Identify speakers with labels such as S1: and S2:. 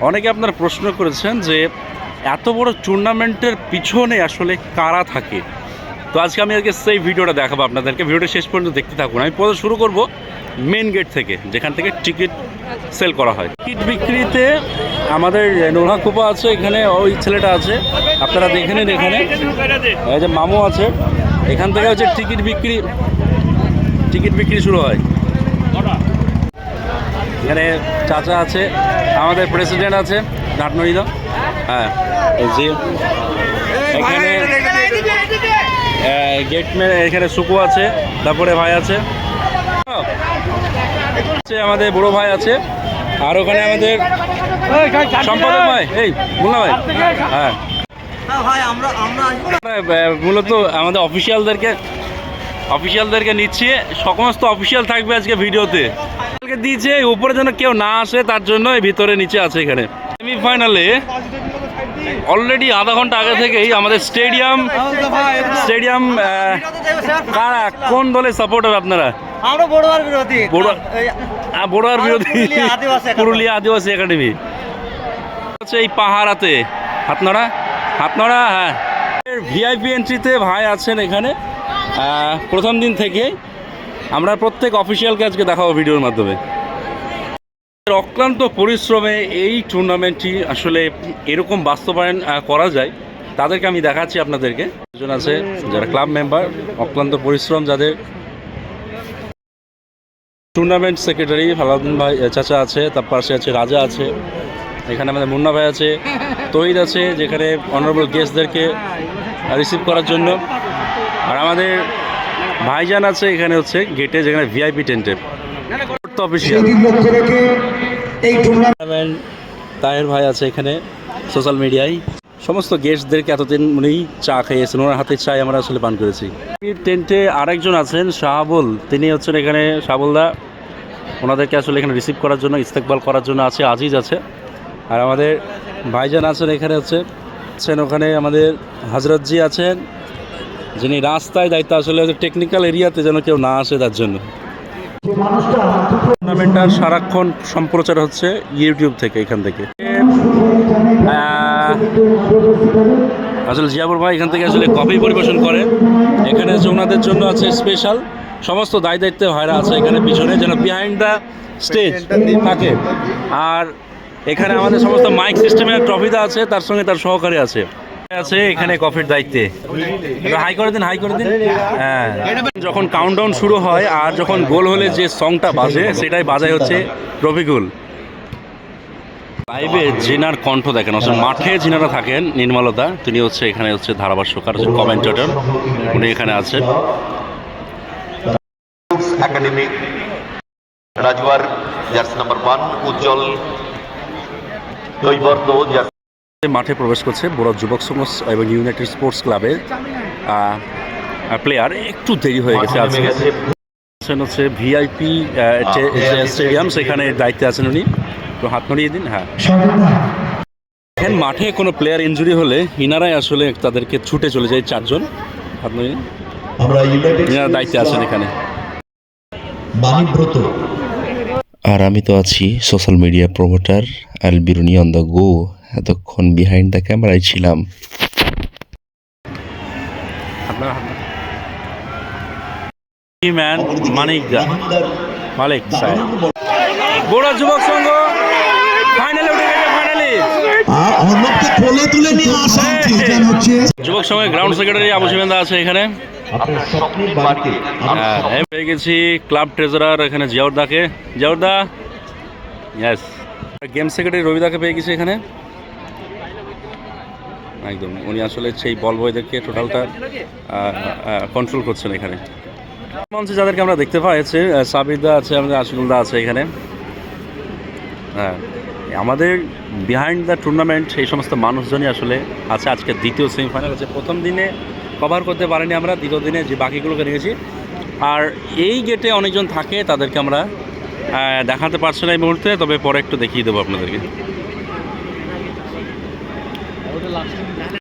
S1: অনেকে আপনারা প্রশ্ন করেছেন যে এত বড় টুর্নামেন্টের পিছনে আসলে কারা থাকে। তো আজকে আমি সেই ভিডিওটা দেখাবো আপনাদেরকে। ভিডিওটা শেষ পর্যন্ত দেখতে থাকুন। আমি প্রথমে শুরু করব মেন গেট থেকে, যেখান থেকে টিকিট সেল করা হয়। টিকিট বিক্রিতে আমাদের নোহা কুপা আছে, এখানে ওই ছেলেটা আছে, আপনারা দেখে নিন। এখানে এই যে মামু আছে, এখান থেকে হচ্ছে টিকিট বিক্রি শুরু হয়। এখানে চাচা আছে, আমাদের প্রেসিডেন্ট আছে নাটনরিদা। হ্যাঁ, এই যে এখানে গেটম্যান, এখানে সুকু আছে, তারপরে ভাই আছে, আমাদের বড় ভাই আছে, আর ওখানে আমাদের সম্পাদক ভাই, এই মুন্না ভাই। হ্যাঁ, মূলত আমাদের অফিসিয়ালদেরকে নিচ্ছে, সমস্ত অফিসিয়াল থাকবে আজকে ভিডিওতে। দিয়েছে উপরে যেন কেউ না আসে, তার জন্য ভিতরে নিচে আছে। এখানে সেমিফাইনালে অলরেডি আধা ঘন্টা আগে থেকেই আমাদের স্টেডিয়াম কারা, কোন দলের সাপোর্টার আপনারা?
S2: আমরা বড়ুয়ার বিরোধী,
S1: পুরুলিয়া আদিবাসী একাডেমি হচ্ছে এই পাহাড়াতে। হাতনাড়া। হ্যাঁ, ভিআইপি এন্ট্রিতে ভাই আছেন এখানে প্রথম দিন থেকে। আমরা প্রত্যেক অফিসিয়ালকে আজকে দেখাবো ভিডিওর মাধ্যমে। অক্লান্ত পরিশ্রমে এই টুর্নামেন্টটি আসলে এরকম বাস্তবায়ন করা যায়, তাদেরকে আমি দেখাচ্ছি আপনাদেরকে। একজন আছে যারা ক্লাব মেম্বার, অক্লান্ত পরিশ্রম যাদের। টুর্নামেন্ট সেক্রেটারি ফালাউদ্দিন ভাই চাচা আছে, তার পাশে আছে রাজা আছে, এখানে আমাদের মুন্না ভাই আছে, তহিদ আছে, যেখানে অনারেবল গেস্টদেরকে রিসিভ করার জন্য। আর আমাদের ভাইজান আছে এখানে হচ্ছে গেটে, যেখানে ভিআইপি টেন্টে অফিসিয়াল। তাহের ভাই আছে এখানে সোশ্যাল মিডিয়ায়। সমস্ত গেস্টদেরকে এতদিন উনি চা খাইয়েছেন, ওনার হাতে চাই আমরা আসলে পান করেছি। টেন্টে আরেকজন আছেন শাহাবুল, তিনি হচ্ছেন এখানে শাহাবুলদা, ওনাদেরকে আসলে এখানে রিসিভ করার জন্য, ইস্তেকবাল করার জন্য আছে আজিজ আছে। আর আমাদের ভাইজান আছেন এখানে ওখানে আমাদের হজরতজি আছেন, যিনি রাস্তায় দায়িত্ব, আসলে টেকনিক্যাল এরিয়াতে যেন কেউ না আসে তার জন্য। টুর্নামেন্টটা সারাক্ষণ সম্প্রচার হচ্ছে ইউটিউব থেকে, এখান থেকে। আসলে জিয়াবুর ভাই এখান থেকে আসলে কফি পরিবেশন করেন। এখানে আছে ওনাদের জন্য আছে স্পেশাল সমস্ত দায়িত্বে ভাইরা আছে এখানে পিছনে, যেন বিহাইন্ড দ্য স্টেজ থাকে। আর এখানে আমাদের সমস্ত মাইক সিস্টেমের ট্রফিটা আছে, তার সঙ্গে তার সহকারী আছে এখানে কফির দায়িত্বে। হাই করে দিন। হ্যাঁ, যখন কাউন্টডাউন শুরু হয় আর যখন গোল হলে যে সংটা বাজে, সেটাই বাজায় হচ্ছে রফিকুল। লাইভে জিনার কণ্ঠ দেখেন, আসলে মাঠে জিনারা থাকেন, নির্মলতা, তিনি হচ্ছে এখানে হচ্ছে ধারাভাষ্যকার, কমেন্টেটর, উনি এখানে আছেন।
S3: একাডেমি রাজওয়ার জার্সি নাম্বার 1 উজ্জ্বল দৈবর্ত
S1: মাঠে প্রবেশ করছে বড় যুবক সংঘ এবং ইউনাইটেড স্পোর্টস ক্লাবের প্লেয়ার। একটু দেরি হয়ে গেছে আজকে। হচ্ছে ভিআইপি স্টেডিয়াম, সেখানে দায়িত্বে আছেন উনি, তো হাত নড়িয়ে দিন। হ্যাঁ, এখন মাঠে কোনো প্লেয়ার ইনজুরি হলে ইনারাই আসলে তাদেরকে ছুটে চলে যায়, 4 জন হাত নড়িয়ে ইনারা দায়িত্বে আছেন এখানে।
S4: আর আমি তো আছি social media promoter Al বিরুনি on the go. এতক্ষণ বিহাইন্ড দ্য ক্যামেরায় ছিলাম।
S1: মালিক সাহেব, বড় যুবক সংঘ ফাইনালে উঠে গেছে। যুবক সংঘের গ্রাউন্ড সেক্রেটারি আবু সিমেন্দা আছে এখানে। পেয়ে গেছি ক্লাব ট্রেজারার এখানে জিয়াউরদাকে। জিয়াউরদা, ইয়েস। গেম সেক্রেটারি রবিদাকে পেয়ে গেছি এখানে। একদম উনি আসলে সেই বল বয়দেরকে টোটালটা কন্ট্রোল করছেন এখানে। মঞ্চে যাদেরকে আমরা দেখতে পাচ্ছি, সাবিরদা আছে, আমাদের আশিকুলদা আছে এখানে। হ্যাঁ, আমাদের বিহাইন্ড দ্য টুর্নামেন্ট এই সমস্ত মানুষজনই আসলে আছে। আজকে দ্বিতীয় সেমিফাইনাল আছে, প্রথম দিনে কভার করতে পারিনি আমরা, দ্বিতীয় দিনে যে বাকিগুলোকে নিয়েছি। আর এই গেটে অনেকজন থাকে, তাদেরকে আমরা দেখাতে পারছি না এই মুহূর্তে, তবে পরে একটু দেখিয়ে দেবো আপনাদেরকে।